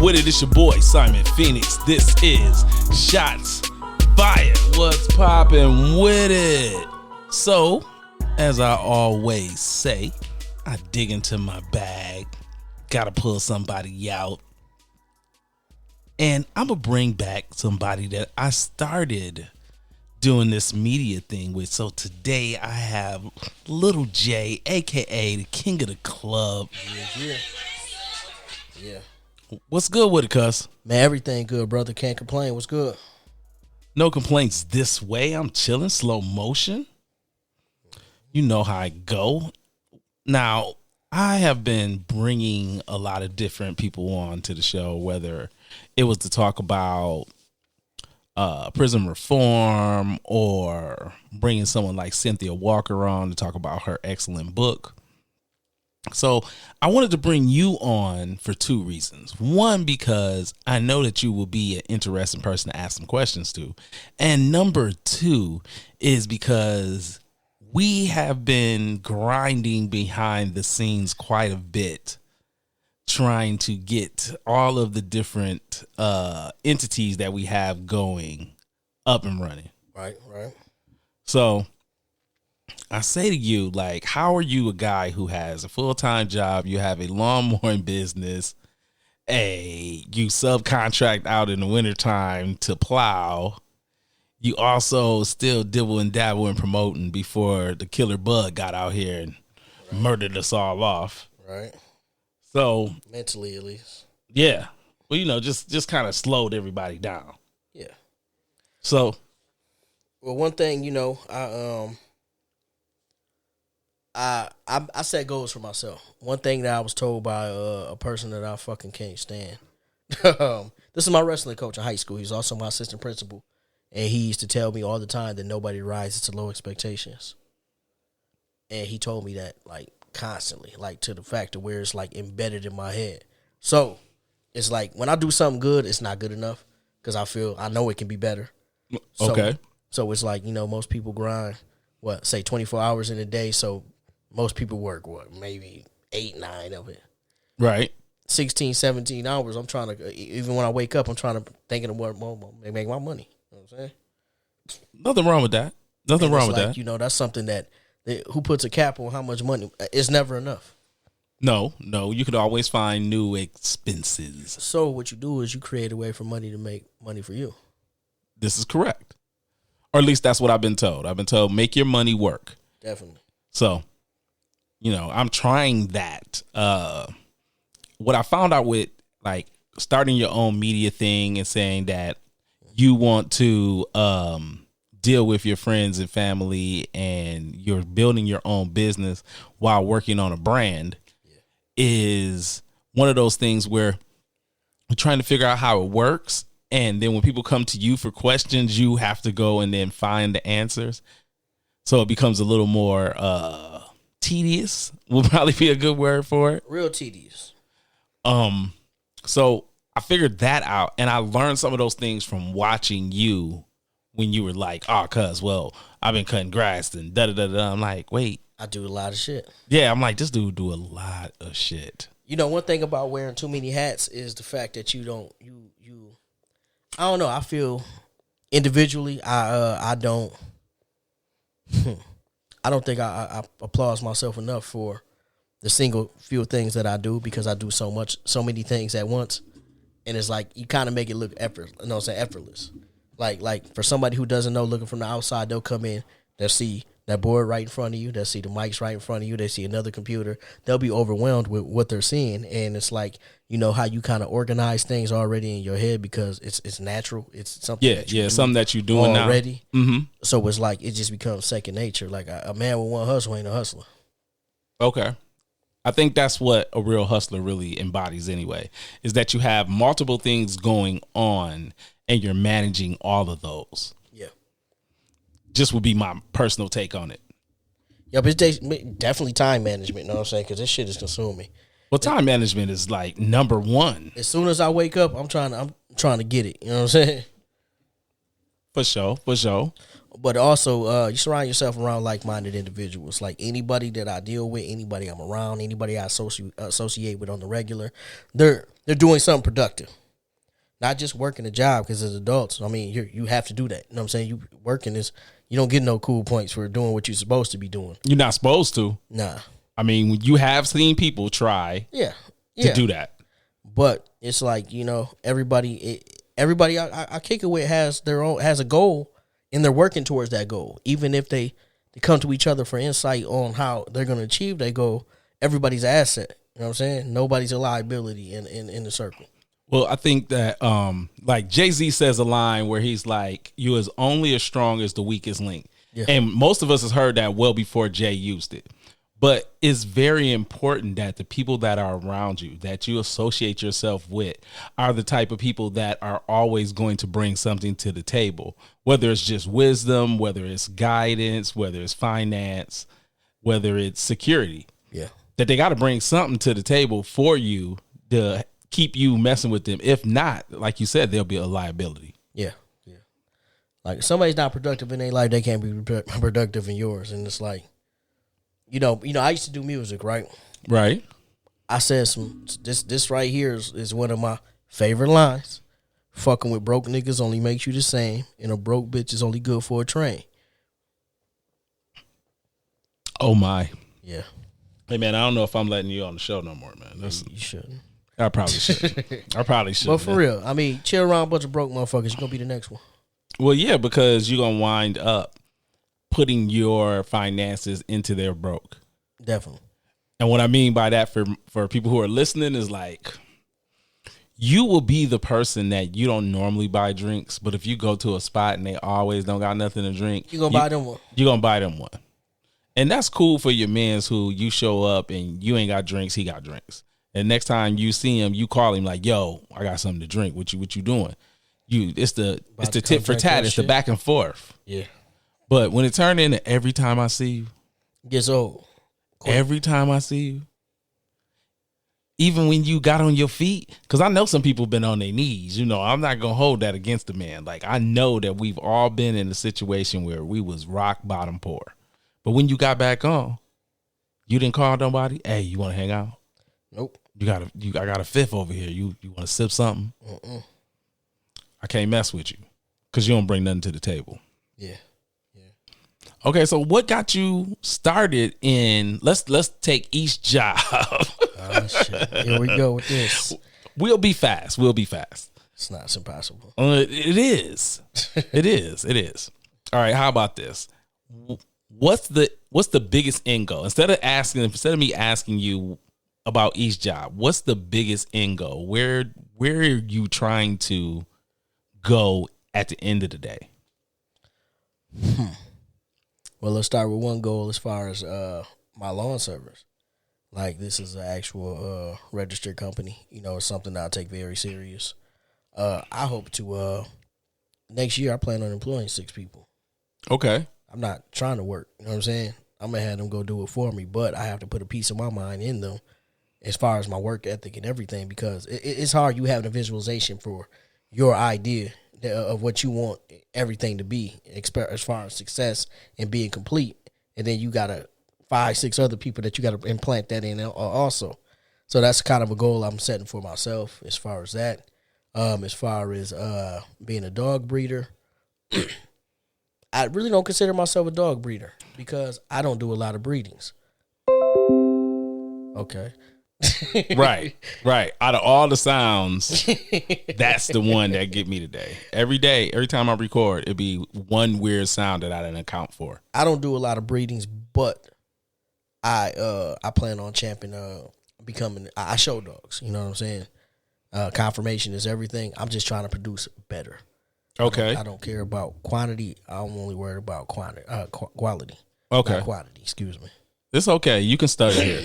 with it? It's your boy Simon Phoenix. This is Shots Fired. What's poppin' with it? So, as I always say, I dig into my bag, gotta pull somebody out, and I'm gonna bring back somebody that I started doing this media thing with. So today I have Lil J, aka the king of the club. Yeah. What's good with it, cuz? Man, everything good, brother. Can't complain. What's good? No complaints this way. I'm chilling, slow motion. You know how I go. Now, I have been bringing a lot of different people on to the show, whether it was to talk about prison reform or bringing someone like Cynthia Walker on to talk about her excellent book. So I wanted to bring you on for two reasons. One, because I know that you will be an interesting person to ask some questions to. And number two is because we have been grinding behind the scenes quite a bit, trying to get all of the different entities that we have going up and running. Right. So I say to you, like, how are you a guy who has a full-time job, you have a lawn mowing business, you subcontract out in the wintertime to plow, you also still dibble and dabble in promoting before the killer bug got out here and murdered us all off. Right. So Mentally, at least. Yeah. Well, just kind of slowed everybody down. Yeah. So, well, one thing, I set goals for myself. One thing that I was told by a person that I fucking can't stand. This is my wrestling coach in high school. He's also my assistant principal. And he used to tell me all the time that nobody rises to low expectations. And he told me that, like, constantly, like, to the fact of where it's, like, embedded in my head. So, it's like, when I do something good, it's not good enough because I know it can be better. Okay. So it's like, most people grind, 24 hours in a day. So most people work, maybe 8, 9 of it. Right. 16, 17 hours. I'm trying to, even when I wake up, I'm trying to thinking of what make my money. You know what I'm saying? Nothing wrong with that. Nothing wrong with that. That's something that who puts a cap on how much money? It's never enough. No, you could always find new expenses. So what you do is you create a way for money to make money for you. This is correct. Or at least that's what I've been told. I've been told, make your money work. Definitely. So, I'm trying that. What I found out with, like, starting your own media thing and saying that you want to deal with your friends and family and you're building your own business while working on a brand is one of those things where you're trying to figure out how it works. And then when people come to you for questions, you have to go and then find the answers. So it becomes a little more tedious, will probably be a good word for it. Real tedious. So I figured that out, and I learned some of those things from watching you when you were like, I've been cutting grass and da-da-da-da. I'm like, wait. I do a lot of shit. Yeah, I'm like, this dude do a lot of shit. One thing about wearing too many hats is the fact that you I don't know. I feel individually, I don't think I applaud myself enough for the single few things that I do because I do so many things at once, and it's like you kind of make it look effortless. Like for somebody who doesn't know, looking from the outside, they'll come in, they'll see that board right in front of you, they'll see the mics right in front of you, they see another computer, they'll be overwhelmed with what they're seeing, and it's like, how you kind of organize things already in your head because it's natural, it's something something that you're doing already. Now. Mm-hmm. So it's like it just becomes second nature. Like a man with one hustle ain't a hustler. Okay. I think that's what a real hustler really embodies anyway, is that you have multiple things going on and you're managing all of those. Yeah. Just would be my personal take on it. Yeah, but it's definitely time management, you know what I'm saying? Because this shit is consuming. Well, time management is like number one. As soon as I wake up, I'm trying to get it. You know what I'm saying? For sure. But also, you surround yourself around like-minded individuals. Like anybody that I deal with, anybody I'm around, anybody I associate with on the regular, they're doing something productive. Not just working a job, because as adults, I mean, you have to do that. You know what I'm saying? You don't get no cool points for doing what you're supposed to be doing. You're not supposed to. Nah. I mean, you have seen people try to do that. But it's like, everybody I kick it with has a goal, and they're working towards that goal. Even if they come to each other for insight on how they're going to achieve that goal, everybody's an asset. You know what I'm saying? Nobody's a liability in the circle. Well, I think that like Jay-Z says a line where he's like, you is only as strong as the weakest link. Yeah. And most of us has heard that well before Jay used it. But it's very important that the people that are around you, that you associate yourself with, are the type of people that are always going to bring something to the table, whether it's just wisdom, whether it's guidance, whether it's finance, whether it's security. Yeah. That they got to bring something to the table for you to keep you messing with them. If not, like you said, there'll be a liability. Yeah. Yeah. Like if somebody's not productive in their life, they can't be productive in yours. And it's like, I used to do music, right? Right. I said this right here is one of my favorite lines. Fucking with broke niggas only makes you the same, and a broke bitch is only good for a train. Oh my. Yeah. Hey man, I don't know if I'm letting you on the show no more, man. You shouldn't. I probably should. But for real, I mean, chill around a bunch of broke motherfuckers, you're gonna be the next one. Well, yeah, because you're gonna wind up putting your finances into their broke. Definitely. And what I mean by that for people who are listening is like, you will be the person that you don't normally buy drinks, but if you go to a spot and they always don't got nothing to drink, you're gonna buy them one. You're gonna buy them one. And that's cool for your mans who you show up and you ain't got drinks, he got drinks. And next time you see him, you call him like, yo, I got something to drink. What you doing? It's the tit for tat, it's the back and forth. Yeah. But when it turned into every time I see you, gets old. Quick. Every time I see you, even when you got on your feet, because I know some people been on their knees. I'm not gonna hold that against the man. Like I know that we've all been in a situation where we was rock bottom poor, but when you got back on, you didn't call nobody. Hey, you want to hang out? Nope. I got a fifth over here. You want to sip something? I can't mess with you because you don't bring nothing to the table. Yeah. Okay, so what got you started in? Let's take each job. Oh shit! Here we go with this. We'll be fast. It's not impossible. It is. It is. All right. How about this? What's the biggest end goal? Instead of me asking you about each job, what's the biggest end goal? Where are you trying to go at the end of the day? Well, let's start with one goal as far as my lawn service. Like this is an actual registered company. It's something that I take very serious. I hope to next year I plan on employing 6 people. Okay. I'm not trying to work. You know what I'm saying? I'm gonna have them go do it for me, but I have to put a piece of my mind in them as far as my work ethic and everything, because it's hard. You have a visualization for your idea of what you want everything to be as far as success and being complete, and then you got 5-6 other people that you got to implant that in also. So that's kind of a goal I'm setting for myself as far as that. As far as being a dog breeder, I really don't consider myself a dog breeder because I don't do a lot of breedings. Okay. Right. Out of all the sounds, that's the one that get me today. Every time I record, it'd be one weird sound that I didn't account for. I don't do a lot of breedings, but I plan on becoming. I show dogs. You know what I'm saying? Confirmation is everything. I'm just trying to produce better. Okay. I don't care about quantity. I'm only worried about quality. Okay. Not quantity. Excuse me. It's okay. You can start here.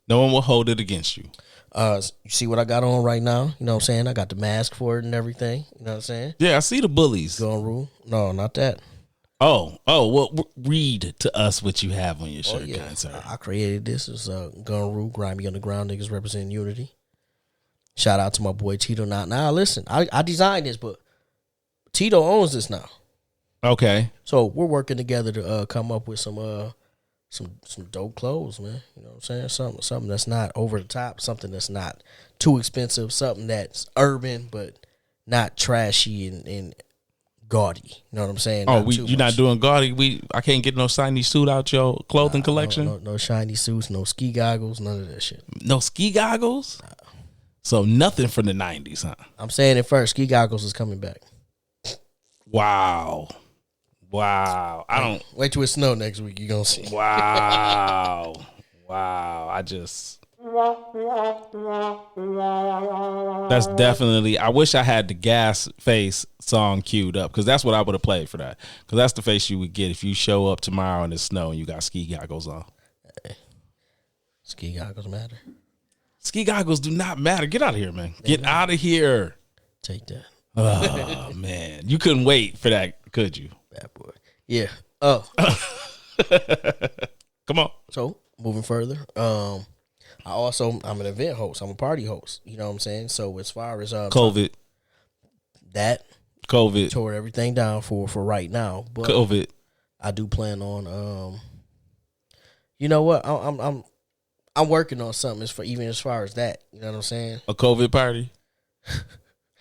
No one will hold it against you. You see what I got on right now? You know what I'm saying? I got the mask for it and everything. You know what I'm saying? Yeah, I see the bullies. Gun rule? No, not that. Oh, well, read to us what you have on your shirt, kind sir. I created this. It's Gun Rule, Grimy Underground, niggas representing unity. Shout out to my boy Tito. Now listen, I designed this, but Tito owns this now. Okay. So we're working together to come up with some dope clothes, man. You know what I'm saying? Something that's not over the top, something that's not too expensive, something that's urban but not trashy and gaudy. You know what I'm saying? Oh, you're not doing gaudy. I can't get no shiny suit out your clothing collection. No shiny suits, no ski goggles, none of that shit. No ski goggles. So nothing from the 90s, huh? I'm saying it first. Ski goggles is coming back. Wow. I don't wait till it snow next week. You're gonna see. Wow. That's definitely. I wish I had the Gas Face song queued up because that's what I would have played for that. Because that's the face you would get if you show up tomorrow in the snow and you got ski goggles on. Hey, ski goggles matter. Ski goggles do not matter. Get out of here, man. Get out of here. Take that. Oh man, you couldn't wait for that, could you? Bad boy. Yeah. Oh. Come on. So moving further, I'm an event host. I'm a party host. You know what I'm saying? So as far as COVID tore everything down for right now. But COVID. I do plan on you know what? I'm working on something as far as that. You know what I'm saying? A COVID party.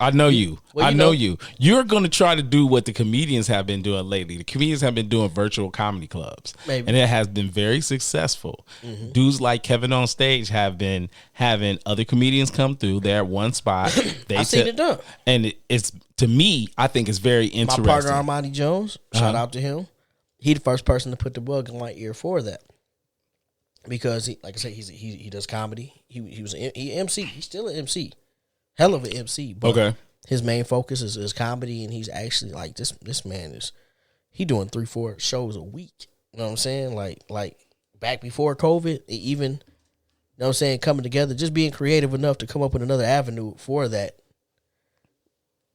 I know you. Well, I know you. You're going to try to do what the comedians have been doing lately. The comedians have been doing virtual comedy clubs. Maybe. And it has been very successful. Mm-hmm. Dudes like Kevin on Stage have been having other comedians come through. They're at one spot. I've seen it done. And it's, to me, I think it's very interesting. My partner, Armani Jones, shout out to him. He the first person to put the bug in my ear for that. Because, like I said, he does comedy. He MC. He's still an MC. Hell of an MC, but his main focus is comedy, and he's actually like this man he doing 3-4 shows a week. You know what I'm saying? Like back before COVID, even, you know what I'm saying, coming together, just being creative enough to come up with another avenue for that.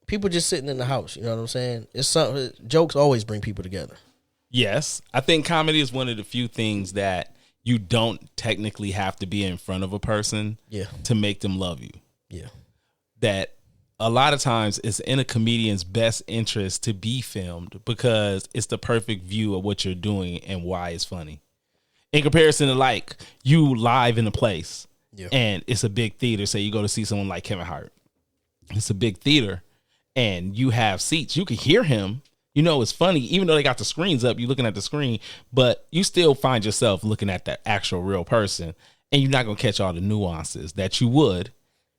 People just sitting in the house, you know what I'm saying? It's something. Jokes always bring people together. Yes, I think comedy is one of the few things that you don't technically have to be in front of a person to make them love you. Yeah. That a lot of times it's in a comedian's best interest to be filmed because it's the perfect view of what you're doing and why it's funny. In comparison to like you live in a place and it's a big theater. Say you go to see someone like Kevin Hart. It's a big theater and you have seats. You can hear him. You know, it's funny, even though they got the screens up, you're looking at the screen, but you still find yourself looking at that actual real person and you're not going to catch all the nuances that you would.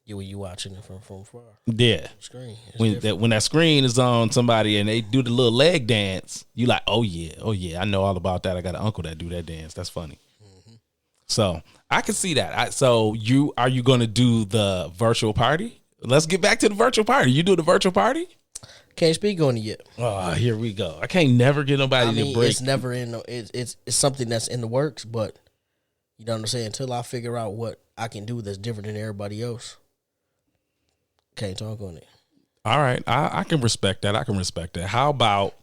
Yeah, when you watching it from far. Yeah. Screen. When that screen is on somebody and they do the little leg dance, you like, oh yeah, I know all about that. I got an uncle that do that dance. That's funny. Mm-hmm. So I can see that. Are you going to do the virtual party? Let's get back to the virtual party. You do the virtual party? Can't speak on it yet. Oh, here we go. I can't never get nobody to break. It's never in. It's something that's in the works, but you know what I'm saying. Until I figure out what I can do that's different than everybody else, can't talk on it. All right, I can respect that. How about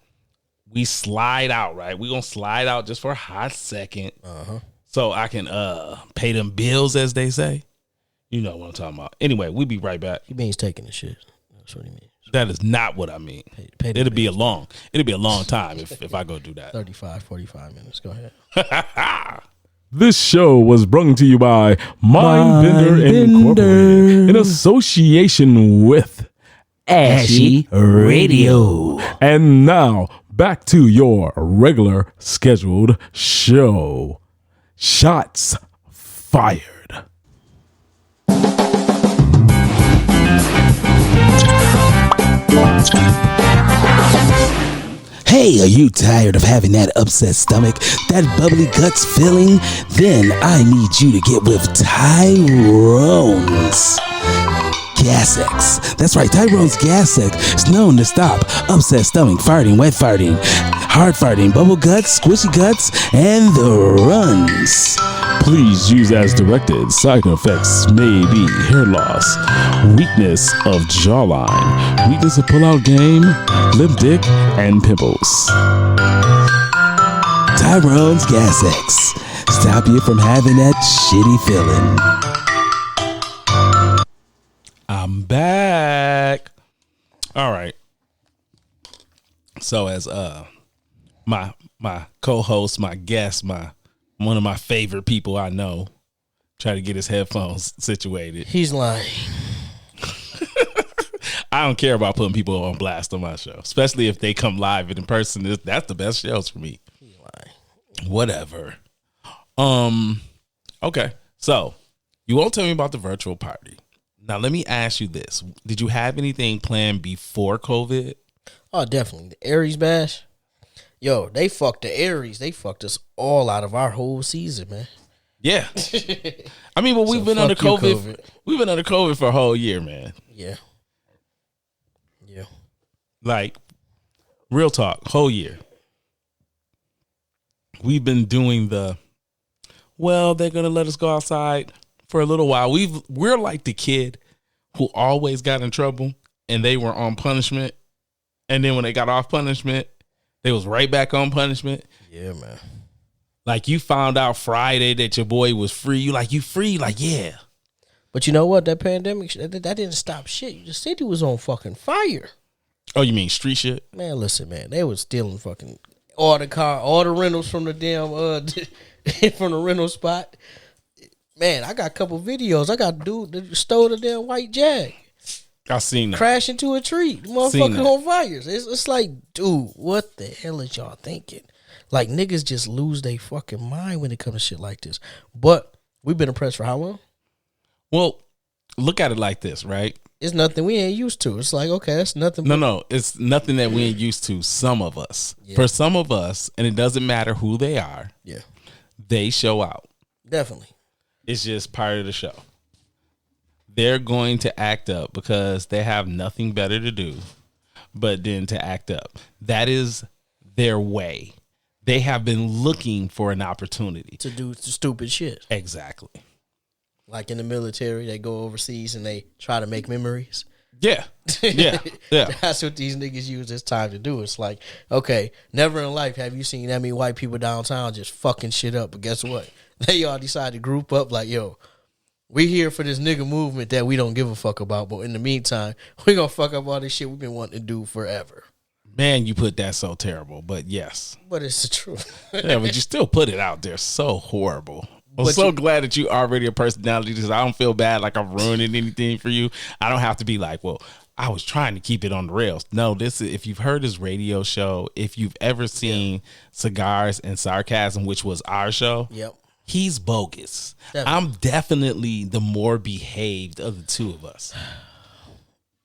we slide out? Right, we gonna slide out just for a hot second, so I can pay them bills, as they say. You know what I'm talking about. Anyway, we'll be right back. He means taking the shit. That's what he means. That is not what I mean. It'll be a long time if I go do that. 35, 45 minutes. Go ahead. This show was brought to you by Mindbender Incorporated in association with Ashy Radio. And now back to your regular scheduled show. Shots fired. Hey, are you tired of having that upset stomach, that bubbly guts feeling? Then I need you to get with Tyrone's Gas-X. That's right, Tyrone's Gas-X is known to stop upset stomach, farting, wet farting, hard farting, bubble guts, squishy guts, and the runs. Please use as directed. Side effects may be hair loss, weakness of jawline, weakness of pull-out game, lip dick, and pimples. Tyrone's Gas-X. Stop you from having that shitty feeling. I'm back. All right. So as my co-host, my guest, one of my favorite people I know, try to get his headphones situated. He's lying. I don't care about putting people on blast on my show, especially if they come live and in person. That's the best shows for me. He's lying. Whatever. Okay. So you won't tell me about the virtual party. Now let me ask you this: did you have anything planned before COVID? Oh, definitely. The Aries bash. Yo, they fucked the Aries. They fucked us all out of our whole season, man. Yeah. I mean, but we've been under COVID. We've been under COVID for a whole year, man. Yeah. Yeah. Like, real talk, whole year. We've been doing they're gonna let us go outside for a little while. We're like the kid who always got in trouble and they were on punishment. And then when they got off punishment, they was right back on punishment. Yeah, man. Like, you found out Friday that your boy was free. You free? Like, yeah. But you know what? That pandemic, that didn't stop shit. The city was on fucking fire. Oh, you mean street shit? Man, listen, man. They was stealing fucking all the rentals from the damn, from the rental spot. Man, I got a couple videos. I got a dude that stole the damn white Jag. I seen that. Crash into a tree. The motherfucker on fires. It's like, dude, what the hell is y'all thinking? Like, niggas just lose their fucking mind when it comes to shit like this. But we've been oppressed for how long? Well, look at it like this, right? It's nothing we ain't used to. It's like, okay, that's nothing. No, it's nothing that we ain't used to. Some of us. Yeah. For some of us, and it doesn't matter who they are. Yeah. They show out. Definitely. It's just part of the show. They're going to act up because they have nothing better to do but then to act up. That is their way. They have been looking for an opportunity to do stupid shit. Exactly. Like in the military, they go overseas and they try to make memories. Yeah. Yeah. That's what these niggas use this time to do. It's like, okay, never in life have you seen that many white people downtown just fucking shit up. But guess what? They all decide to group up like, yo, we here for this nigga movement that we don't give a fuck about. But in the meantime, we gonna fuck up all this shit we've been wanting to do forever. Man, you put that so terrible, but yes. But it's the truth. Yeah, but you still put it out there so horrible. I'm so glad that you already a personality because I don't feel bad like I'm ruining anything for you. I don't have to be like, well, I was trying to keep it on the rails. No, this is, if you've heard his radio show, if you've ever seen Cigars and Sarcasm, which was our show, yep, he's bogus. Definitely. I'm definitely the more behaved of the two of us.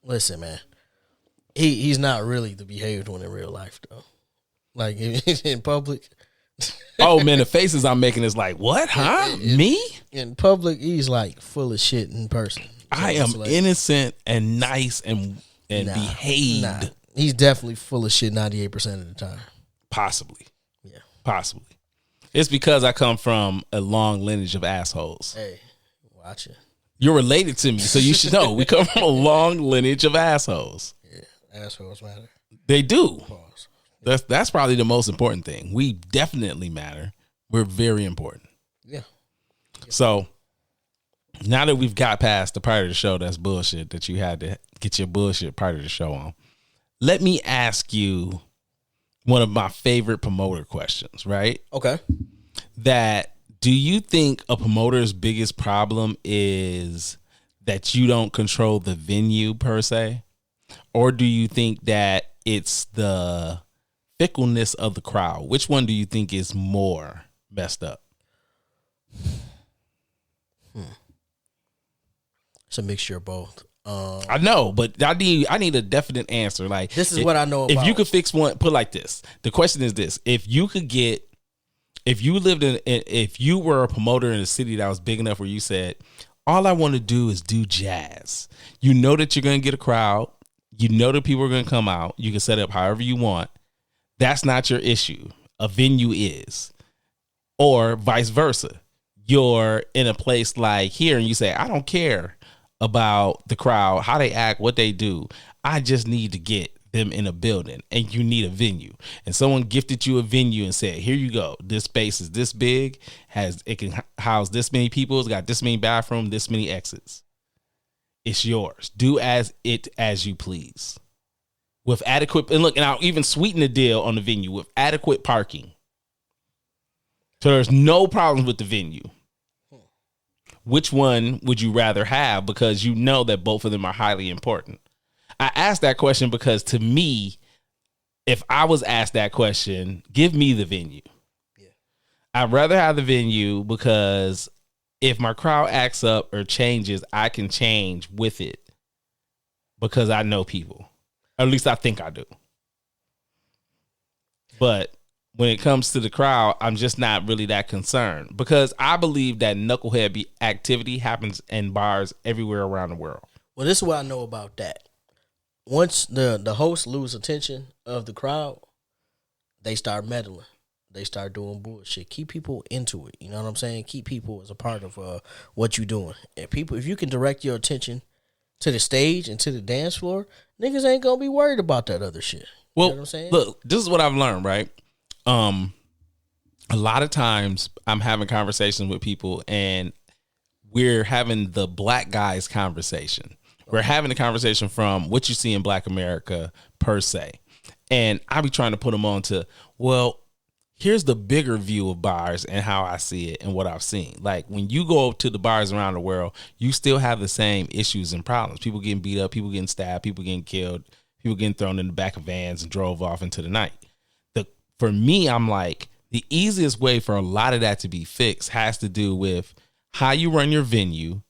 Listen, man, he's not really the behaved one in real life though. Like in public. Oh man, the faces I'm making is like, what? Huh? Me? In public, he's like full of shit in person. So I am like, innocent and nice and behaved. Nah. He's definitely full of shit 98% of the time. Possibly. Yeah. Possibly. It's because I come from a long lineage of assholes. Hey, watch it. You're related to me, so you should know. We come from a long lineage of assholes. Yeah, assholes matter. They do. Pause. That's probably the most important thing. We definitely matter. We're very important. Yeah. So now that we've got past the part of the show that's bullshit, that you had to get your bullshit part of the show on, let me ask you one of my favorite promoter questions, right? Okay. That, do you think a promoter's biggest problem is that you don't control the venue per se? Or do you think that it's the fickleness of the crowd? Which one do you think is more messed up? It's a mixture of both. I know, but I need a definite answer. Like, this is what I know about. If you could fix one, put like this. The question is this: if you were a promoter in a city that was big enough where you said, all I want to do is do jazz. You know that you're going to get a crowd. You know that people are going to come out. You can set up however you want. That's not your issue. A venue is. Or vice versa. You're in a place like here and you say, I don't care about the crowd, how they act, what they do. I just need to get them in a building, and you need a venue. And someone gifted you a venue and said, here you go. This space is this big, it can house this many people, it's got this many bathrooms, this many exits. It's yours. Do as you please. with adequate, and look, and I'll even sweeten the deal on the venue with adequate parking. So there's no problems with the venue. Which one would you rather have? Because you know that both of them are highly important. I asked that question because to me, if I was asked that question, give me the venue. Yeah. I'd rather have the venue because if my crowd acts up or changes, I can change with it because I know people. Or at least I think I do. But when it comes to the crowd, I'm just not really that concerned because I believe that knucklehead activity happens in bars everywhere around the world. Well, this is what I know about that. Once the hosts lose attention of the crowd, they start meddling. They start doing bullshit. Keep people into it. You know what I'm saying? Keep people as a part of what you're doing. And people, if you can direct your attention to the stage and to the dance floor, niggas ain't gonna be worried about that other shit. Well, you know what I'm saying? Look, this is what I've learned, right? A lot of times I'm having conversations with people and we're having the black guys conversation. We're having a conversation from what you see in Black America per se. And I be trying to put them on to, well, here's the bigger view of bars and how I see it and what I've seen. Like when you go to the bars around the world, you still have the same issues and problems. People getting beat up, people getting stabbed, people getting killed, people getting thrown in the back of vans and drove off into the night. For me, I'm like, the easiest way for a lot of that to be fixed has to do with how you run your venue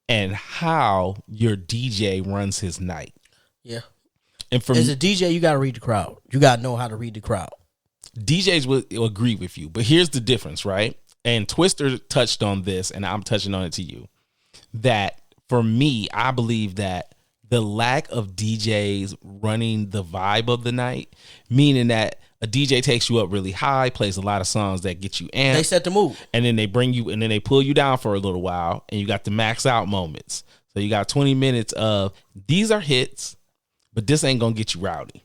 and how your DJ runs his night. Yeah. And for as a DJ, you got to read the crowd. You got to know how to read the crowd. DJs will agree with you, but here's the difference, right? And Twister touched on this, and I'm touching on it to you. That for me, I believe that the lack of DJs running the vibe of the night, meaning that a DJ takes you up really high, plays a lot of songs that get you amped. They set the mood. And then they bring you, and then they pull you down for a little while, and you got the max out moments. So you got 20 minutes of, these are hits, but this ain't going to get you rowdy.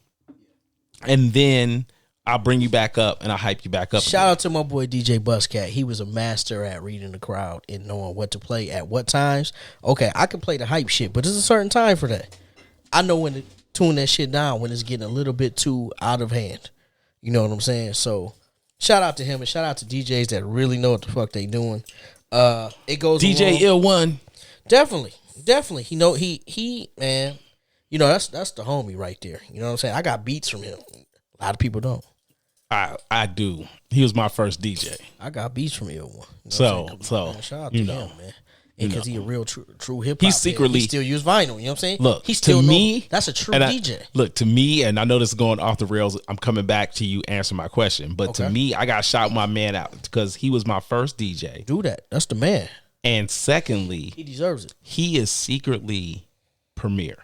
And then I'll bring you back up, and I'll hype you back up. Shout out to my boy DJ Buzzcat. He was a master at reading the crowd and knowing what to play at what times. Okay, I can play the hype shit, but there's a certain time for that. I know when to tune that shit down when it's getting a little bit too out of hand. You know what I'm saying? So shout out to him and shout out to DJs that really know what the fuck they doing. It goes DJ Ill One. Definitely. He man, you know, that's the homie right there. You know what I'm saying? I got beats from him. A lot of people don't. I do. He was my first DJ. I got beats from Ill One. You know shout out to him, man. Because he a real true hip hop. He secretly he still use vinyl. You know what I'm saying? Look, he still to me, that's a true DJ. Look, to me, and I know this is going off the rails. I'm coming back to you answer my question, but to me, I got to shout my man out because he was my first DJ. Do that. That's the man. And secondly, he deserves it. He is secretly premier.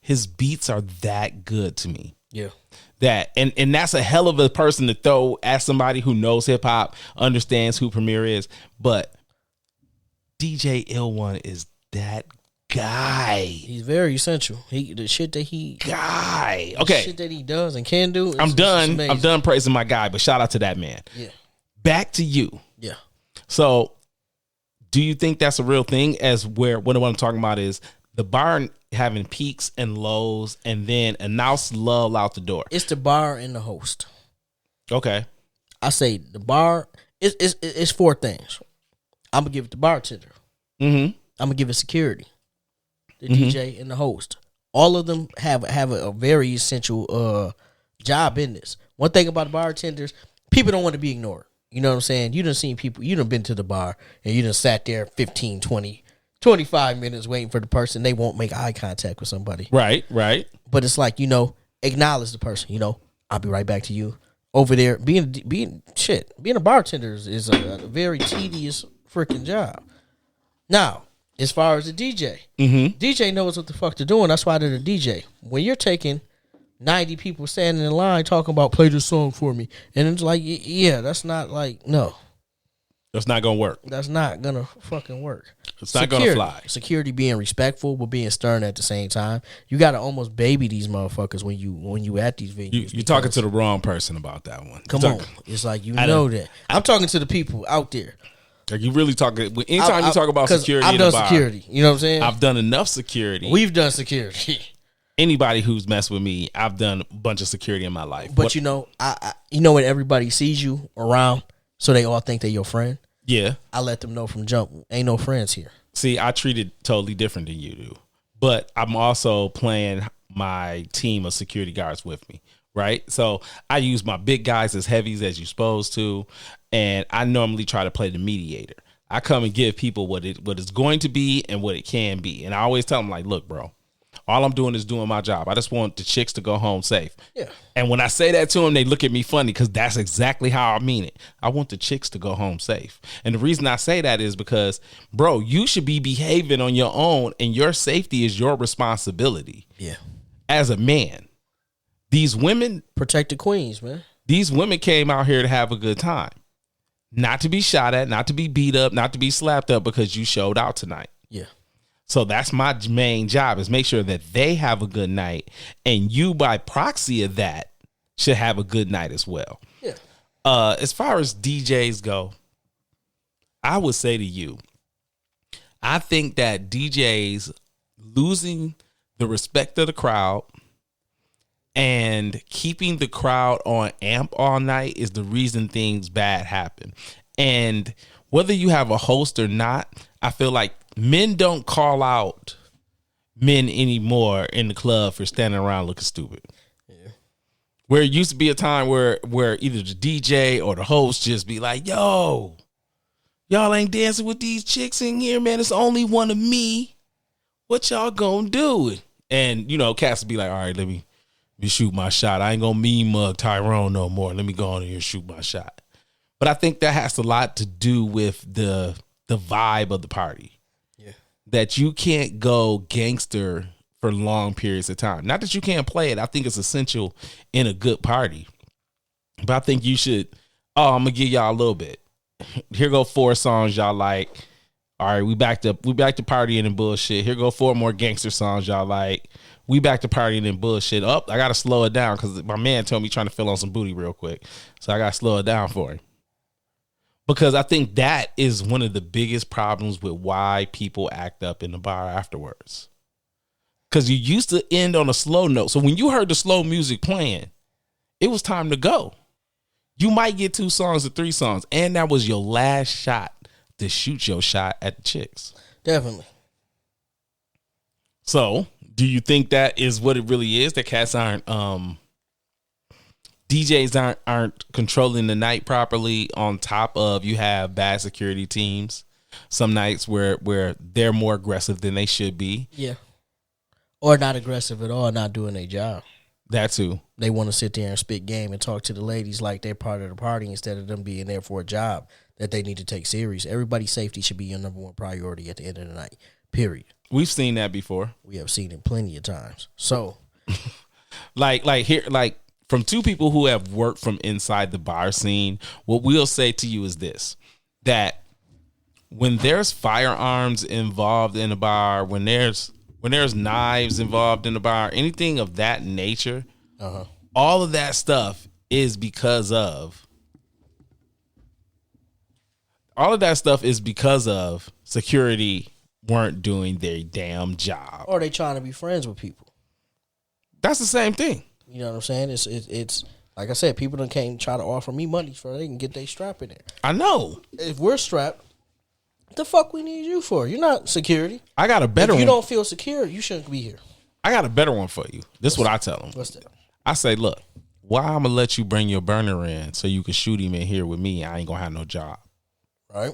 His beats are that good to me. Yeah. That and that's a hell of a person to throw at somebody who knows hip hop, understands who Premier is, but DJ Ill One is that guy. He's very essential. The shit that he Okay. shit that he does and can do. I'm done praising my guy, but shout out to that man. Yeah. Back to you. Yeah. So, do you think that's a real thing? As where what I'm talking about is the bar having peaks and lows, and then a nice lull out the door. It's the bar and the host. Okay. I say the bar. It's four things. I'm gonna give it the bartender. Mm-hmm. I'm gonna give it security, the DJ and the host. All of them have a very essential job in this. One thing about the bartenders, people don't want to be ignored. You know what I'm saying? You done seen people, you done been to the bar and you done sat there 15, 20, 25 minutes waiting for the person. They won't make eye contact with somebody. Right. But it's like, acknowledge the person. I'll be right back to you. Over there, being a bartender is a very tedious freaking job. Now, as far as the DJ, DJ knows what the fuck they're doing. That's why they're the DJ. When you're taking 90 people standing in line talking about play this song for me, and it's like, yeah, that's not like, no. That's not gonna work. That's not gonna fucking work. It's not gonna fly. Security being respectful but being stern at the same time. You gotta almost baby these motherfuckers when you at these venues. You're talking to the wrong person about that one. Come on, it's like that. I'm talking to the people out there. Are you really talking? Anytime you talk about security, I've done security. You know what I'm saying? I've done enough security. We've done security. anybody who's messed with me, I've done a bunch of security in my life. But I when everybody sees you around, so they all think they're your friend. Yeah. I let them know from jump, ain't no friends here. See, I treat it totally different than you do. But I'm also playing my team of security guards with me, right? So I use my big guys as heavies as you're supposed to, and I normally try to play the mediator. I come and give people what it's going to be and what it can be. And I always tell them, like, look, bro, all I'm doing is doing my job. I just want the chicks to go home safe. Yeah. And when I say that to them, they look at me funny because that's exactly how I mean it. I want the chicks to go home safe. And the reason I say that is because, bro, you should be behaving on your own, and your safety is your responsibility. Yeah. As a man, these women, Protect the queens, man. these women came out here to have a good time. Not to be shot at, not to be beat up, not to be slapped up because you showed out tonight. Yeah. So that's my main job, is make sure that they have a good night, and you, by proxy of that, should have a good night as well. Yeah. As far as DJs go, I would say to you, I think that DJs losing the respect of the crowd and keeping the crowd on amp all night is the reason things bad happen. And whether you have a host or not, I feel like men don't call out men anymore in the club for standing around looking stupid. Yeah. Where it used to be a time where either the DJ or the host just be like, yo, y'all ain't dancing with these chicks in here, man. It's only one of me. What y'all gonna do? And, cats would be like, all right, let me shoot my shot. I ain't gonna mean mug Tyrone no more. Let me go on here and shoot my shot. But I think that has a lot to do with the vibe of the party. Yeah. That you can't go gangster for long periods of time. Not that you can't play it. I think it's essential in a good party. But I think you should, I'm gonna give y'all a little bit. Here go 4 songs y'all like. All right, we back to partying and bullshit. Here go 4 more gangster songs y'all like. We back to partying and bullshit. I gotta slow it down because my man told me trying to fill on some booty real quick. So I gotta slow it down for him. Because I think that is one of the biggest problems with why people act up in the bar afterwards. Because you used to end on a slow note. So when you heard the slow music playing, it was time to go. You might get 2 songs or 3 songs, and that was your last shot to shoot your shot at the chicks. Definitely. So, do you think that is what it really is? That cats aren't, DJs aren't controlling the night properly, on top of you have bad security teams some nights where they're more aggressive than they should be. Yeah. Or not aggressive at all, not doing their job. That too. They want to sit there and spit game and talk to the ladies like they're part of the party instead of them being there for a job that they need to take serious. Everybody's safety should be your number one priority at the end of the night, period. We've seen that before. We have seen it plenty of times. So, like from 2 people who have worked from inside the bar scene, what we'll say to you is this, that when there's firearms involved in a bar, when there's knives involved in the bar, anything of that nature, all of that stuff is because of security weren't doing their damn job. Or they trying to be friends with people. That's the same thing. You know what I'm saying? It's like I said, people done came try to offer me money so they can get their strap in there. I know. If we're strapped, what the fuck we need you for? You're not security. I got a better one. If you don't feel secure, you shouldn't be here. I got a better one for you. This is what I tell them. What's that? I say, look, why I'm going to let you bring your burner in so you can shoot him in here with me? I ain't going to have no job. Right.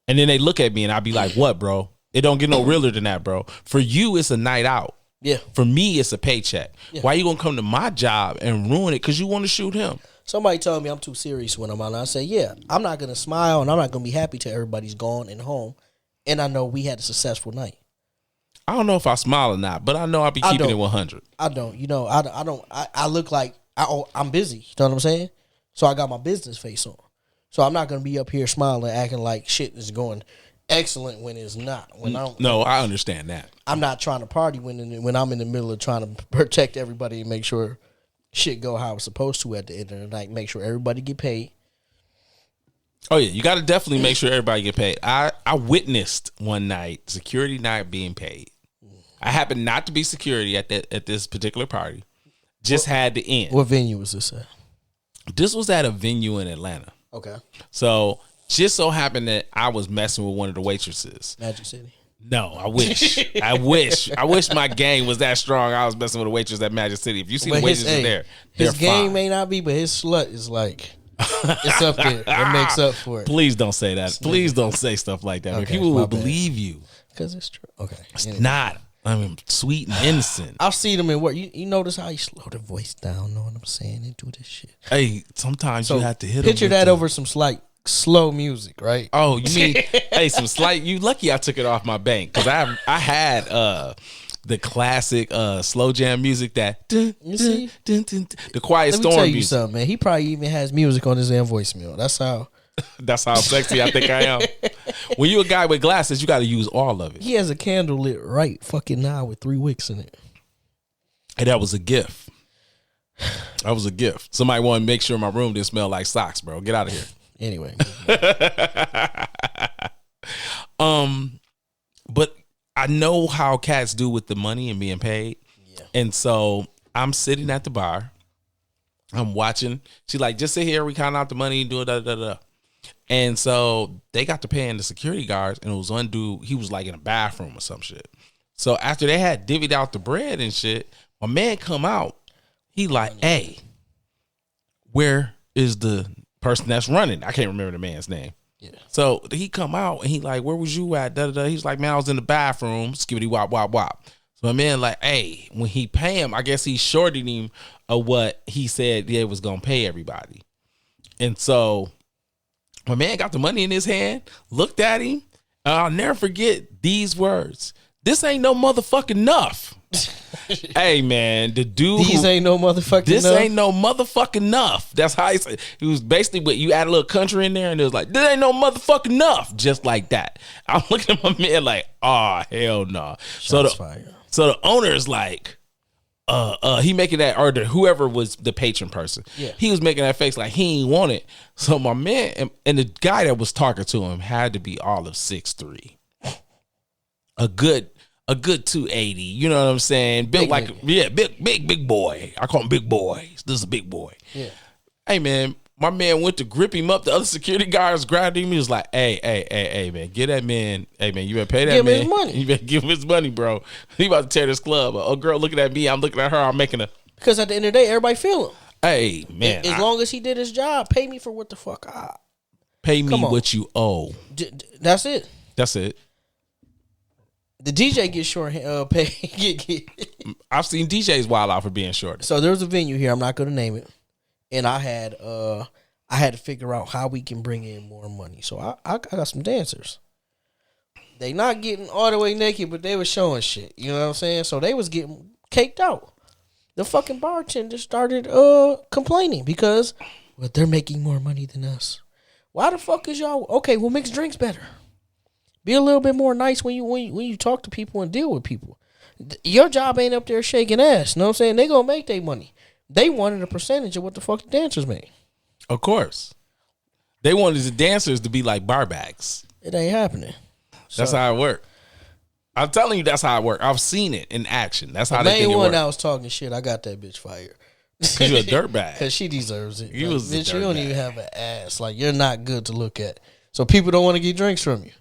And then they look at me and I be like, what, bro? It don't get no realer than that, bro. For you, it's a night out. Yeah. For me, it's a paycheck. Yeah. Why you going to come to my job and ruin it because you want to shoot him? Somebody told me I'm too serious when I'm out. And I say, yeah, I'm not going to smile and I'm not going to be happy till everybody's gone and home. And I know we had a successful night. I don't know if I smile or not, but I know I'll be keeping it 100. I don't. I look like I'm busy. You know what I'm saying? So I got my business face on. So I'm not going to be up here smiling, acting like shit is going excellent when it's not. No, I understand that. I'm not trying to party when I'm in the middle of trying to protect everybody and make sure shit go how it's supposed to at the end of the night. Make sure everybody get paid. Oh yeah, you got to definitely make sure everybody get paid. I witnessed one night security not being paid. I happened not to be security at this particular party. Just had to end. What venue was this at? This was at a venue in Atlanta. Okay. So just so happened that I was messing with one of the waitresses. Magic City. No, I wish. I wish my game was that strong. I was messing with a waitress at Magic City. If you see the waitresses there, his game fine. may not be, but his slut is like it's up there. It makes up for it. Please don't say that. Please don't say stuff like that. Okay, People will bad. believe you. Because it's true. Okay. It's not. I mean, sweet and innocent. I'll see them in work. You notice how you slow the voice down, know what I'm saying, and do this shit. Hey, sometimes you have to hit. Picture that over some slight slow music, right? Oh, you mean hey, some slight? You lucky I took it off my bank because I had the classic slow jam music that the Quiet Let me Storm tell you music. something, man. He probably even has music on his damn voicemail. That's how sexy I think I am. When you a guy with glasses, you got to use all of it. he has a candle lit right fucking now with 3 wicks in it. And that was a gift. That was a gift. Somebody wanted to make sure my room didn't smell like socks, bro. Get out of here. Anyway. But I know how cats do with the money and being paid. Yeah. And so I'm sitting at the bar. I'm watching. She like, just sit here. We count out the money and do it. Da, da, da. And so they got to paying the security guards, and it was one dude. He was like in a bathroom or some shit. So after they had divvied out the bread and shit, my man come out. He like, hey, where is the person that's running? I can't remember the man's name. Yeah. So he come out and he like, where was you at? Da, da, da. He's like, man, I was in the bathroom. Skibbity wop wop wop. So my man like, hey, when he pay him, I guess he shorted him of what he said they was gonna pay everybody. And so my man got the money in his hand, looked at him, and I'll never forget these words. This ain't no motherfucking enough. Hey man, the dude. These ain't no motherfucking This enough. ain't no motherfucking enough. That's how he said. He was basically, but you add a little country in there, and it was like, this ain't no motherfucking enough. Just like that. I'm looking at my man like, oh hell no. So the owner is like, he making that, or whoever was the patron person. Yeah. He was making that face like he ain't want it. So my man and the guy that was talking to him had to be all of 6'3". A good 280. You know what I'm saying? Built like big boy. I call him big boy. This is a big boy. Yeah. Hey man, my man went to grip him up. The other security guards grabbed him. He was like, hey, man, get that man. Hey man, you better pay that give man. Him his money. You better give him his money, bro. He about to tear this club up. Oh girl, looking at me. I'm looking at her. I'm making a. Because at the end of the day, everybody feel him. Hey man, as long as he did his job, pay me for what the fuck I. Pay me what you owe. That's it. That's it. The DJ gets short pay. I've seen DJs wild out for being short. So there was a venue here. I'm not going to name it, and I had to figure out how we can bring in more money. So I got some dancers. They not getting all the way naked, but they was showing shit. You know what I'm saying? So they was getting caked out. The fucking bartender started complaining because they're making more money than us. Why the fuck is y'all okay? We'll mix drinks better. Be a little bit more nice when you talk to people and deal with people. Your job ain't up there shaking ass. Know what I'm saying? They gonna make their money. They wanted a percentage of what the fuck the dancers made. Of course. They wanted the dancers to be like bar backs. It ain't happening. That's how it worked. I'm telling you, that's how it worked. I've seen it in action. That's how they think it works. The main one work. I was talking shit, I got that bitch fired. Because you're a dirtbag. Because she deserves it. You was bitch, you don't even have an ass. Like, you're not good to look at. So people don't want to get drinks from you.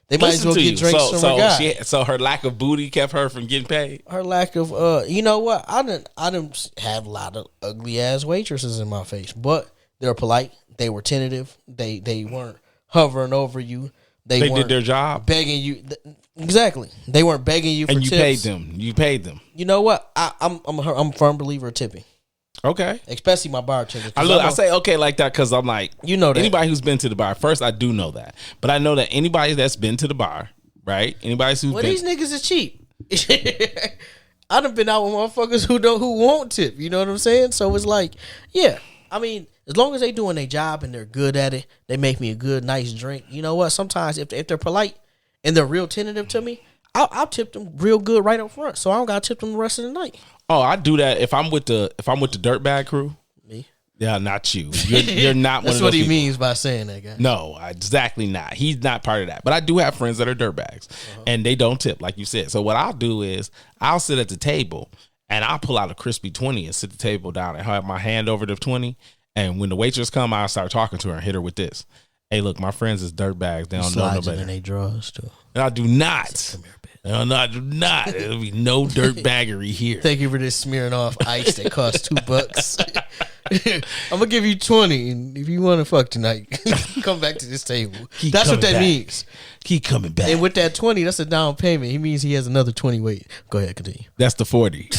They might as well get drinks from a guy. So her lack of booty kept her from getting paid? Her lack of, you know what? I didn't have a lot of ugly ass waitresses in my face. But they're polite. They were tentative. They weren't hovering over you. They did their job. Begging you. Exactly. They weren't begging you for tips. And you paid them. You paid them. You know what? I'm a firm believer of tipping. Okay. Especially my bartender. I say okay like that because I'm like, you know that. Anybody who's been to the bar, first I do know that. But I know that anybody that's been to the bar, right? Anybody who's been. These niggas is cheap. I done been out with motherfuckers who won't tip. You know what I'm saying? So it's like, yeah. I mean, as long as they doing their job and they're good at it, they make me a good, nice drink. You know what? Sometimes if they're polite and they're real tentative to me, I'll tip them real good right up front. So I don't gotta tip them the rest of the night. Oh, I do that if I'm with the dirtbag crew. Me? Yeah, not you. You're not one That's of those what he people. means by saying that, guy. No, exactly not. He's not part of that. But I do have friends that are dirtbags, and they don't tip, like you said. So what I'll do is I'll sit at the table, and I'll pull out a crispy 20 and sit the table down and have my hand over the 20. And when the waitress come, I'll start talking to her and hit her with this. Hey, look, my friends is dirtbags. They don't know no better. And they drawers too. And I do not. Come here, bitch. No, I do not. There'll be no dirtbaggery here. Thank you for this smearing off ice that costs $2. I'm gonna give you 20, and if you want to fuck tonight, come back to this table. That's what that means. Keep coming back. And with that 20, that's a down payment. He means he has another 20. Wait, go ahead, continue. That's the 40.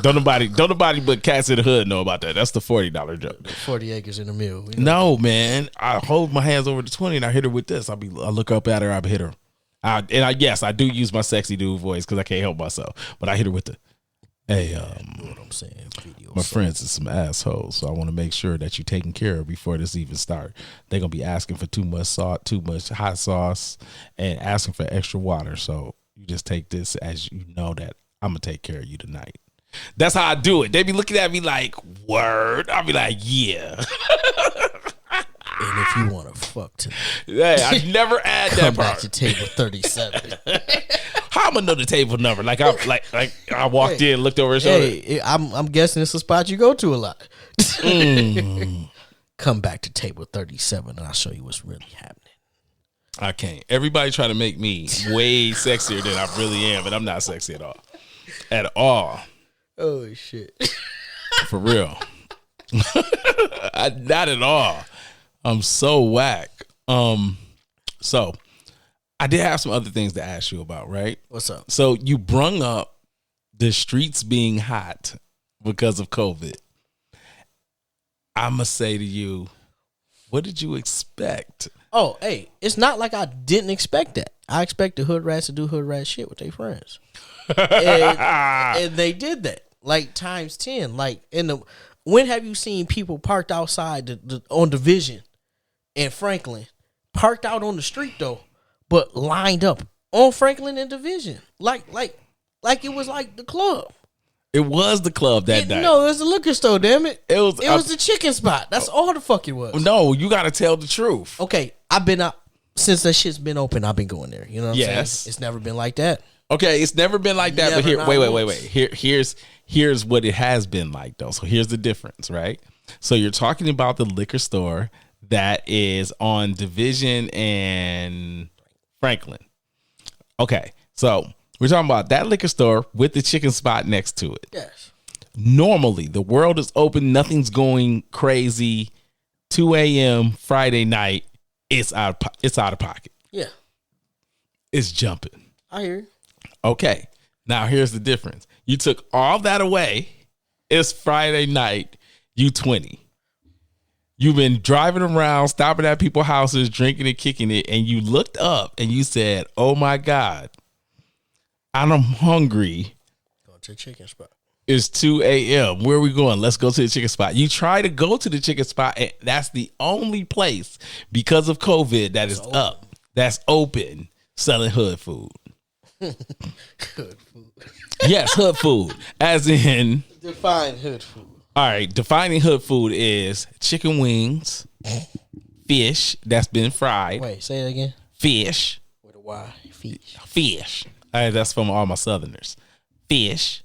Don't nobody but cats in the hood know about that. That's the $40 joke. 40 acres in a mill. No, man. I hold my hands over the 20 and I hit her with this. I look up at her, I hit her. Yes, I do use my sexy dude voice because I can't help myself. But I hit her with the, hey, what I'm saying. my friends is some assholes, so I want to make sure that you're taken care of before this even starts. They're gonna be asking for too much salt, too much hot sauce, and asking for extra water. So you just take this as you know that I'm gonna take care of you tonight. That's how I do it. They be looking at me like, word. I'll be like, yeah. And if you want to fuck tonight, Hey, I never add that come part. back to table 37. How am I know the table number? Like I walked in, looked over his shoulder. Hey, I'm guessing it's a spot you go to a lot. Come back to table 37, and I'll show you what's really happening. I can't. Everybody trying to make me way sexier than I really am, and I'm not sexy at all. At all. Oh shit! For real. Not at all. I'm so whack. So I did have some other things to ask you about, right? What's up? So you brung up the streets being hot because of COVID. I'ma say to you, what did you expect? Oh, hey, it's not like I didn't expect that. I expect the hood rats to do hood rat shit with their friends, and they did that like times 10. Like when have you seen people parked outside on Division and Franklin, parked out on the street though, but lined up on Franklin and Division, like it was like the club. It was the club that night. No, it was the liquor store. Damn it! It was the chicken spot. That's all the fuck it was. No, you got to tell the truth. Okay, I've been out since that shit's been open. I've been going there. You know what I'm saying? It's never been like that. Okay, it's never been like that. Never, But here, not wait. once. Here's what it has been like though. So here's the difference, right? So you're talking about the liquor store that is on Division and Franklin. Okay, so we're talking about that liquor store with the chicken spot next to it. Yes. Normally, the world is open. Nothing's going crazy. 2 a.m. Friday night, it's out of pocket. Yeah. It's jumping. I hear you. Okay, now here's the difference. You took all that away. It's Friday night. You 20. You've been driving around, stopping at people's houses, drinking and kicking it, and you looked up and you said, "Oh my God, I'm hungry." Going to the chicken spot. It's 2 a.m. Where are we going? Let's go to the chicken spot. You try to go to the chicken spot, and that's the only place because of COVID that is up, that's open, selling hood food. Hood food. Yes, hood food. As in, Define hood food. all right, defining hood food is chicken wings, fish that's been fried. Wait, say it again. Fish. With a Y. Fish. Fish. All right, that's from all my Southerners. Fish.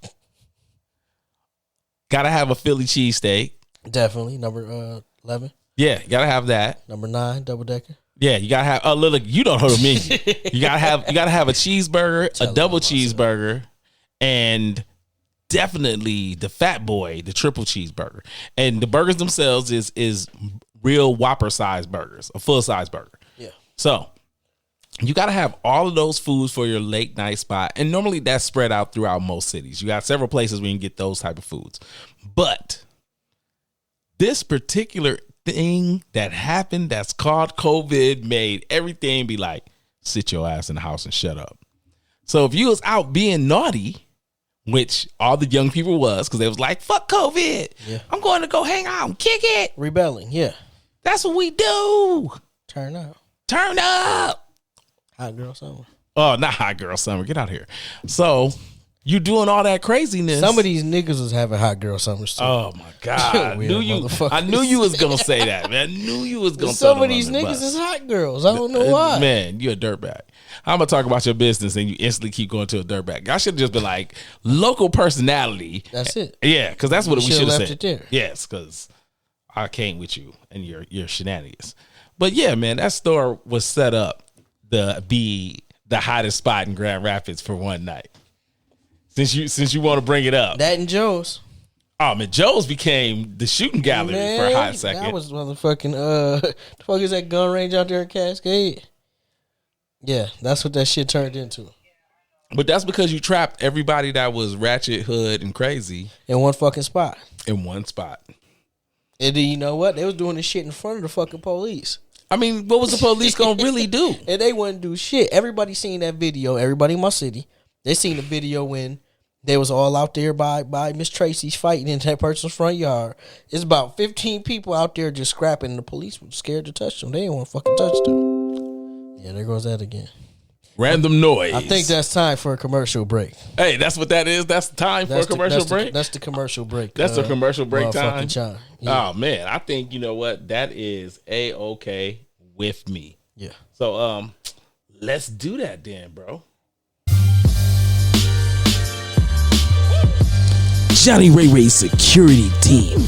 Gotta have a Philly cheesesteak. Definitely. Number 11. Yeah, gotta have that. Number 9, double decker. Yeah, you gotta have. Oh, look, you don't know the menu. You gotta have a cheeseburger, a double cheeseburger, and definitely the Fat Boy, the triple cheeseburger. And the burgers themselves is real Whopper size burgers, a full size burger. Yeah. So you got to have all of those foods for your late night spot. And normally that's spread out throughout most cities. You got several places where you can get those type of foods. But this particular thing that happened that's called COVID made everything be like, sit your ass in the house and shut up. So if you was out being naughty, which all the young people was, because they was like, fuck COVID. Yeah. I'm going to go hang out and kick it. Rebelling. Yeah. That's what we do. Turn up. Turn up. Hot girl summer. Oh, not hot girl summer. Get out of here. So You doing all that craziness. Some of these niggas was having hot girl summers too. Oh my God. I knew you was gonna say that, man. I knew you was gonna Some of these niggas is hot girls. I don't know why. Man, you a dirtbag. I'm gonna talk about your business and you instantly keep going to a dirtbag. I should have just been like local personality. That's it. Yeah, because that's what we should have said. It there. Yes, because I came with you and your shenanigans. But yeah, man, that store was set up to be the hottest spot in Grand Rapids for one night. Since you want to bring it up. That and Joe's. Oh man, Joe's became the shooting gallery for a hot second. That was motherfucking the fuck is that gun range out there in Cascade? Yeah, that's what that shit turned into. But that's because you trapped everybody that was ratchet, hood, and crazy in one fucking spot. In one spot. And then you know what? They was doing this shit in front of the fucking police. I mean, what was the police gonna really do? And they wouldn't do shit. Everybody seen that video. Everybody in my city. They seen the video when they was all out there by Miss Tracy's fighting in that person's front yard. It's about 15 people out there just scrapping. And the police were scared to touch them. They didn't want to fucking touch them. Yeah, there goes that again. Random noise. I think that's time for a commercial break. Hey, that's what that is? That's time for a commercial break? That's the commercial break. That's the commercial break time? Yeah. Oh, man. I think, you know what? That is A-okay with me. Yeah. So, let's do that then, bro. Johnny Ray Ray Security Team.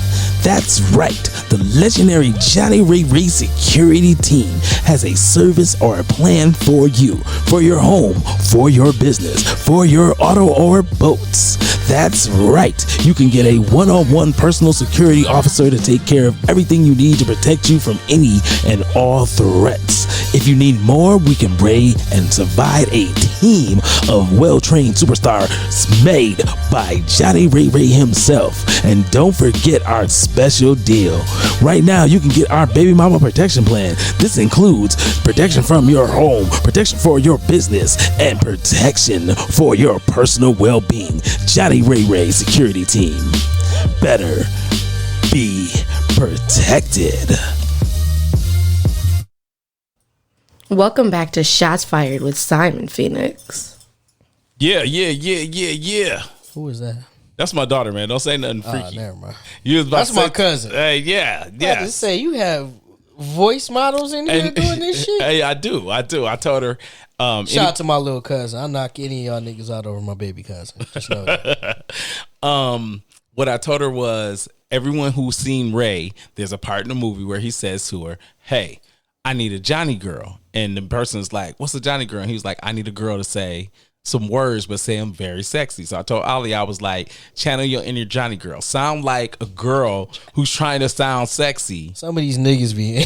That's right, the legendary Johnny Ray Ray Security Team has a service or a plan for you, for your home, for your business, for your auto or boats. That's right, you can get a one-on-one personal security officer to take care of everything you need to protect you from any and all threats. If you need more, we can bring and provide a team of well-trained superstars made by Johnny Ray Ray himself. And don't forget our special deal. Right now, you can get our baby mama protection plan. This includes protection from your home, protection for your business, and protection for your personal well-being. Johnny Ray Ray Security Team. Better be protected. Welcome back to Shots Fired with Simon Phoenix. Yeah. Who is that? That's my daughter, man. Don't say nothing freaky. Never mind. You was about That's to say, my cousin. Hey, yeah. I just say you have voice models in here doing this shit. Hey, I do. I told her. Shout out to my little cousin. I knock any of y'all niggas out over my baby cousin. Just know that. What I told her was, everyone who's seen Ray, there's a part in the movie where he says to her, "Hey, I need a Johnny girl," and the person's like, "What's a Johnny girl?" And he was like, "I need a girl to say some words, but say I'm very sexy." So I told Ali, I was like, channel your inner Johnny girl. Sound like a girl who's trying to sound sexy. Some of these niggas be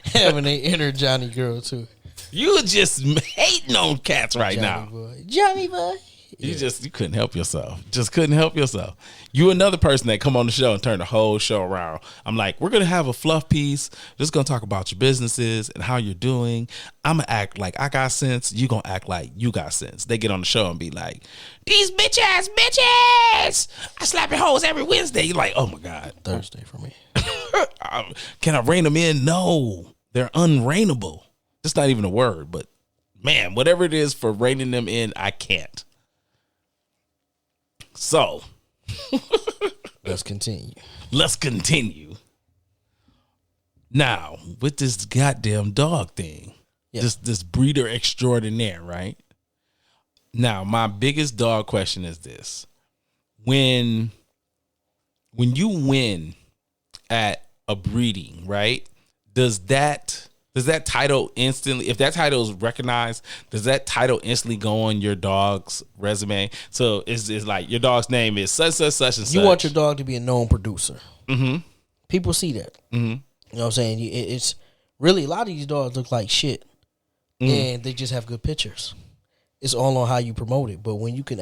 having their inner Johnny girl too. You just hating on cats right Johnny now. Boy. Johnny boy. You couldn't help yourself. Just couldn't help yourself. You another person that come on the show and turn the whole show around. I'm like, we're going to have a fluff piece. Just going to talk about your businesses and how you're doing. I'm going to act like I got sense. You going to act like you got sense. They get on the show and be like, these bitch ass bitches. I slap your hoes every Wednesday. You're like, oh my God. Thursday for me. Can I rein them in? No, they're unreignable. That's not even a word, but man, whatever it is for reining them in, I can't. So, let's continue. Now, with this goddamn dog thing, this breeder extraordinaire, right? Now, my biggest dog question is this. When you win at a breeding, right? Does that title instantly, if that title is recognized, does that title instantly go on your dog's resume? So it's like your dog's name is such and such. You want your dog to be a known producer. Mm-hmm. People see that. Mm-hmm. You know what I'm saying? It's really, a lot of these dogs look like shit. And they just have good pictures. It's all on how you promote it. But when you can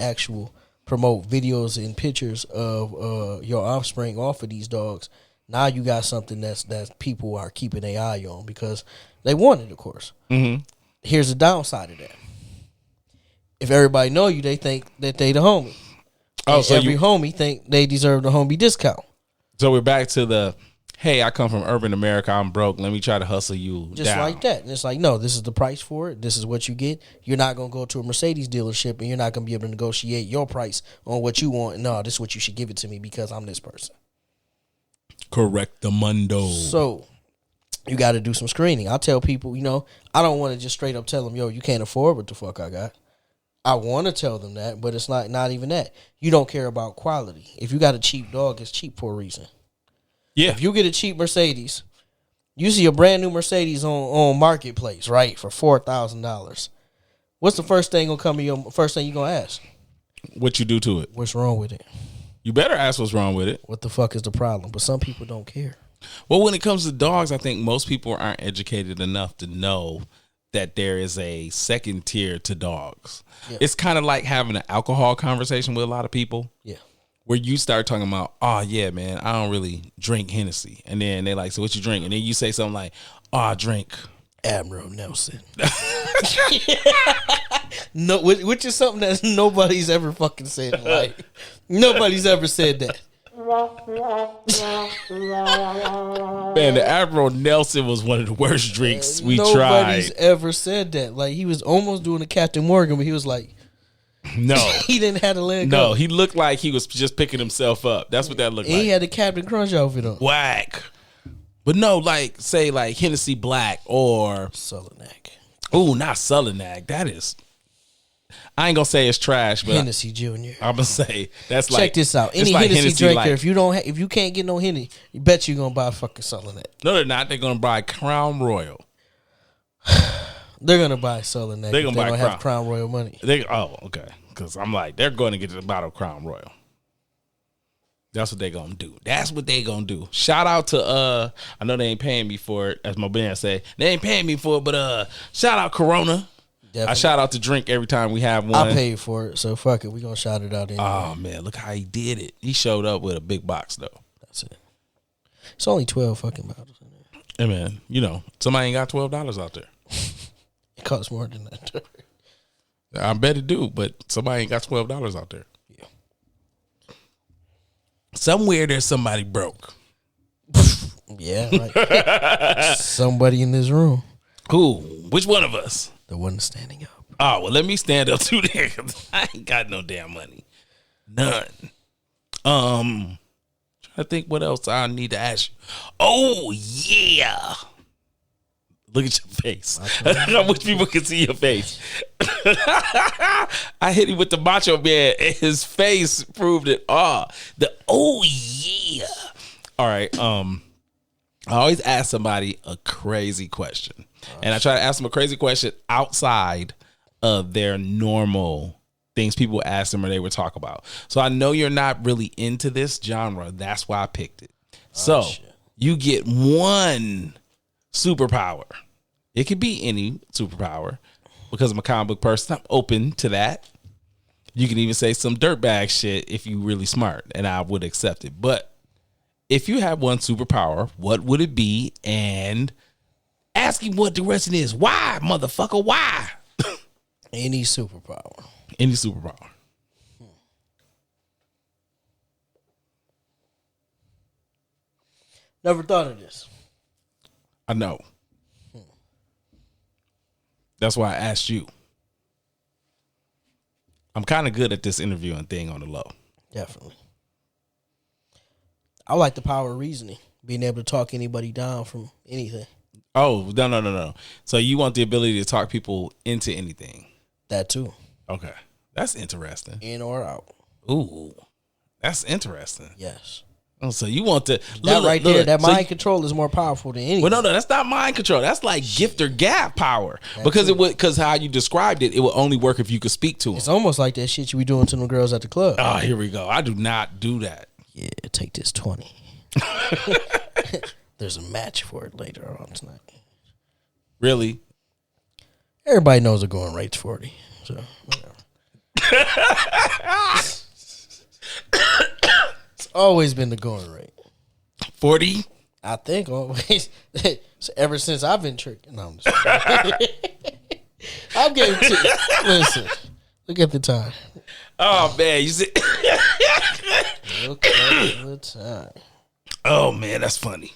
promote videos and pictures of your offspring off of these dogs, now you got something that people are keeping their eye on because they want it, of course. Mm-hmm. Here's the downside of that. If everybody know you, they think that they the homie. Oh, so every homie think they deserve the homie discount. So we're back to the hey, I come from urban America, I'm broke, let me try to hustle you Just down. like that. And it's like, no, this is the price for it. This is what you get. You're not going to go to a Mercedes dealership and you're not going to be able to negotiate your price on what you want. No, this is what you should give it to me because I'm this person. Correct the mundo. So you got to do some screening. I tell people, I don't want to just straight up tell them, yo, you can't afford what the fuck I got. I want to tell them that, but it's not even that. You don't care about quality. If you got a cheap dog, it's cheap for a reason. Yeah. If you get a cheap Mercedes, you see a brand new Mercedes on Marketplace, right, for $4,000. What's the first thing you're gonna ask? What you do to it? What's wrong with it? You better ask what's wrong with it. What the fuck is the problem? But some people don't care. Well, when it comes to dogs, I think most people aren't educated enough to know that there is a second tier to dogs. Yeah. It's kind of like having an alcohol conversation with a lot of people. Yeah. Where you start talking about, oh, yeah, man, I don't really drink Hennessy. And then they like, so what you drink? And then you say something like, oh, I drink Admiral Nelson. No, which is something that nobody's ever fucking said. Like, nobody's ever said that. Man, the Admiral Nelson was one of the worst drinks we tried. Nobody's ever said that. Like, he was almost doing a Captain Morgan, but he was like, no. He didn't have to let go. No, he looked like he was just picking himself up. That's what that looked like. He had the Captain Crunch outfit on. Whack. But no, like, say, like, Hennessy Black or... Sullinac. Ooh, not Sullinac. That is... I ain't gonna say it's trash, but Hennessy Jr. I'm gonna say that's like. Check this out. Any like Hennessy drinker, like, if you can't get no Henny, you bet you're gonna buy fucking Sullinac. No, they're not. They're gonna buy Crown Royal. They're gonna buy Sullinac. They're gonna buy Crown. Have Crown Royal money. Okay. Because I'm like, they're going to get the bottle of Crown Royal. That's what they're gonna do. That's what they gonna do. Shout out to I know they ain't paying me for it, as my band say. They ain't paying me for it, but shout out Corona. Definitely. I shout out to Drink every time we have one. I paid for it, so fuck it. We gonna shout it out anyway. Oh man, look how he did it. He showed up with a big box though. That's it. It's only 12 fucking bottles in there. Hey man, somebody ain't got $12 out there. It costs more than that. I bet it do, but somebody ain't got $12 out there. Yeah. Somewhere there's somebody broke. Yeah, right. Somebody in this room. Who? Which one of us? The one standing up. Oh, well, let me stand up too there, because I ain't got no damn money. None. Trying to think what else I need to ask you. Oh, yeah. Look at your face. I wish people could see your face. I hit him with the Macho Man, and his face proved it. Oh yeah. All right. I always ask somebody a crazy question, and I try to ask them a crazy question outside of their normal things people ask them or they would talk about. So I know you're not really into this genre. That's why I picked it. So you get one superpower. It could be any superpower. Because I'm a comic book person, I'm open to that. You can even say some dirtbag shit if you really smart, and I would accept it. But if you have one superpower, what would it be? And ask him what the rest is. Why, motherfucker? Why? Any superpower. Any superpower. Never thought of this. I know. That's why I asked you. I'm kind of good at this interviewing thing on the low. Definitely. I like the power of reasoning. Being able to talk anybody down from anything. Oh, no. So you want the ability to talk people into anything? That too. Okay. That's interesting. In or out. Ooh. That's interesting. Yes. Oh, so you want to that mind control is more powerful than anything. Well, no, that's not mind control. That's like gift or gap power. Because how you described it, it would only work if you could speak to them. It's almost like that shit you be doing to them girls at the club. Oh, here we go. I do not do that. Yeah, take this 20. There's a match for it later on tonight. Really? Everybody knows the going rate's 40. So whatever. It's always been the going rate. 40? I think always. Ever since I've been tricking. No, I'm just I'm getting to listen. Look at the time. Oh man, you see. Look at the time. Oh man, that's funny.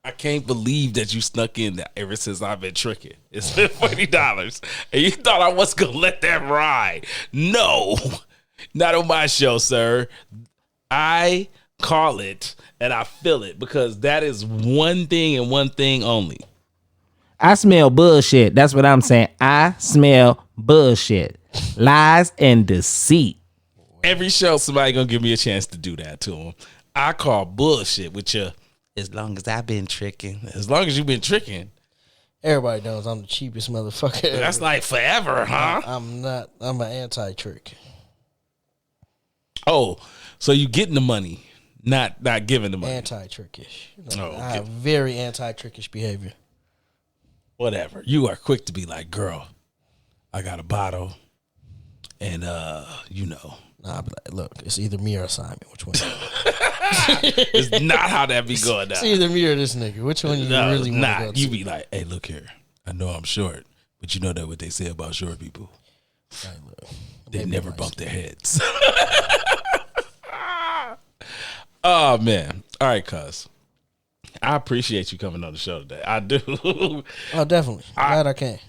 I can't believe that you snuck in that ever since I've been tricking. It's been $40. And you thought I was going to let that ride. No, not on my show, sir. I call it and I feel it because that is one thing and one thing only. I smell bullshit. That's what I'm saying. I smell bullshit. Lies and deceit. Every show, somebody going to give me a chance to do that to them. I call bullshit with you. As long as I've been tricking. As long as you've been tricking. Everybody knows I'm the cheapest motherfucker ever. That's like forever, huh? I'm not. I'm an anti-trick. Oh, so you getting the money, not giving the money. Anti-trickish. Oh, okay. I have very anti-trickish behavior. Whatever. You are quick to be like, girl, I got a bottle. And, Nah, but look, it's either me or Simon. Which one? It's not how that be going down. It's either me or this nigga. Which one you really want to go to? You be like, hey, look here. I know I'm short, but you know that what they say about short people. Right, look, they never bump their heads. Oh, man. All right, cuz. I appreciate you coming on the show today. I do. Oh, definitely. Glad I can.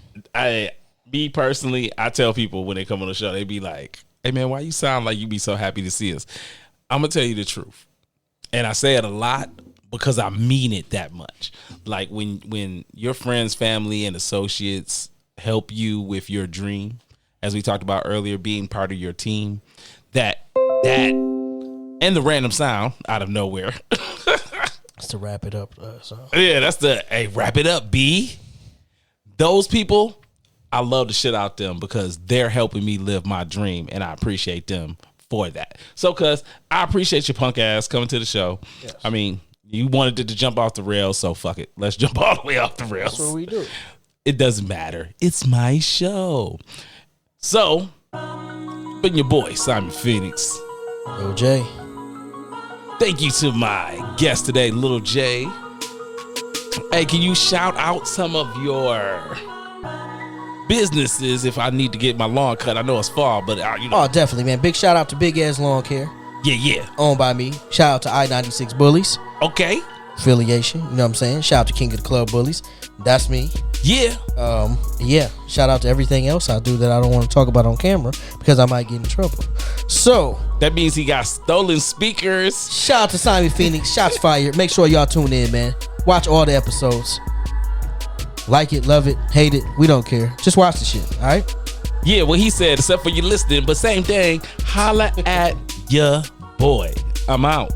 Me personally, I tell people when they come on the show, they be like, hey, man, why you sound like you be so happy to see us? I'm going to tell you the truth. And I say it a lot because I mean it that much. Like when your friends, family, and associates help you with your dream, as we talked about earlier, being part of your team, that and the random sound out of nowhere. That's to wrap it up. Yeah, that's hey, wrap it up, B. Those people, I love the shit out them because they're helping me live my dream, and I appreciate them for that. So, cuz, I appreciate your punk ass coming to the show. Yes. I mean, you wanted it to jump off the rails, so fuck it. Let's jump all the way off the rails. That's what we do. It doesn't matter. It's my show. So, been your boy, Simon Phoenix. Lil J. Thank you to my guest today, Lil J. Hey, can you shout out some of your businesses if I need to get my lawn cut? I know it's fall, but Oh, definitely, man. Big shout out to Big Ass Lawn Care. Yeah. Owned by me. Shout out to I-96 Bullies. Okay. Affiliation. You know what I'm saying? Shout out to King of the Club Bullies. That's me. Yeah. Yeah. Shout out to everything else I do that I don't want to talk about on camera because I might get in trouble. So that means he got stolen speakers. Shout out to Simon Phoenix. Shots fired. Make sure y'all tune in, man. Watch all the episodes. Like it, love it, hate it. We don't care. Just watch the shit. All right. Yeah, what he said, except for you listening, but same thing. Holla at ya boy. I'm out.